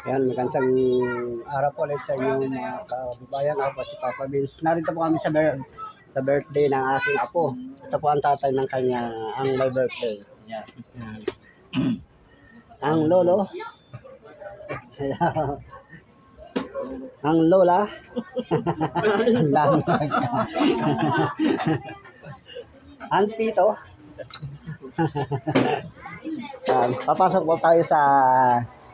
Yan, magandang araw po ulit sa inyo mga kababayan. Ako po si Papa Vince. Narito po kami sa birthday ng aking apo. Ito po ang tatay ng kanya, ang may birthday. Yan. Ang lolo. Ang lola. Ang dami. Ang tito. Papasok po tayo sa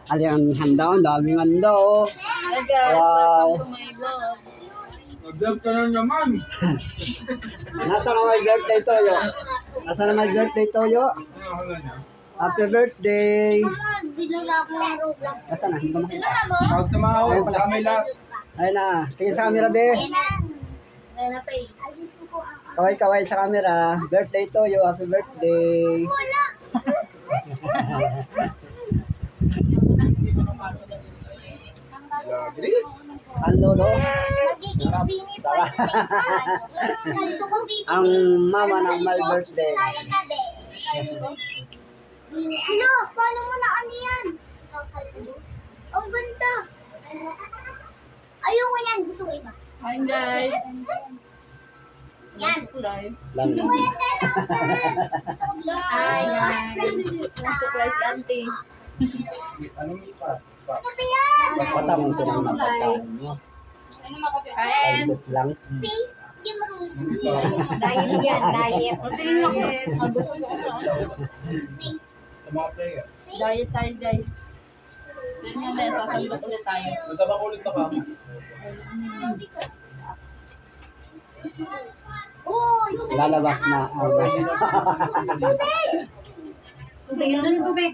aliang handa. Ang daming handa, oh. Hi guys, Wow. welcome to my vlog. Nag-vlog ka na naman. Nasa na may birthday toyo? Nasa na may birthday toyo? Ano hala niya? Happy birthday! Binula ko ng Roblox. Nasa na? Hindi ko makita. Tawag sa mga ho, damay lahat. Ayun na. Tingin sa camera, be. Rena Pay. Alisin ko ang... Kaway-kaway sa camera. Birthday toyo. Happy birthday. Wala! Bilis. Ang lolo. Magiging bini po ito sa gusto ko bini. Ang mama ng my birthday. Ano? Paano mo na ano yan? Ang ganda. Ayoko yan. Gusto ko iba. Hi guys! Yan. Live. Lang. Gusto ko yan din. Gusto ko bini. Hi guys! Nasupply si auntie. Ano mo pa? Ano ba yan? Patamang pinamapagkaan mo. Kain! Exit lang. Face. Hindi marunong. Diet yan, diet. O tingin ako. Face. Sa mga player. Diet tayo guys. Then yung may sasagot ulit tayo. Masama ko ulit na ka. Uy! Lalabas na ang Tubig, yun doon tubig.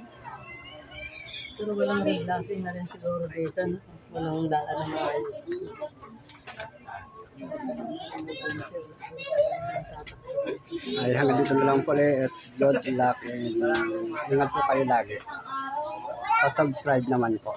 Pero walang dating na rin siguro dito. No? Walang daan na maayos. ay hanggang dito na lang po ulit. Good luck and ingat po kayo lagi. Pa-subscribe naman po.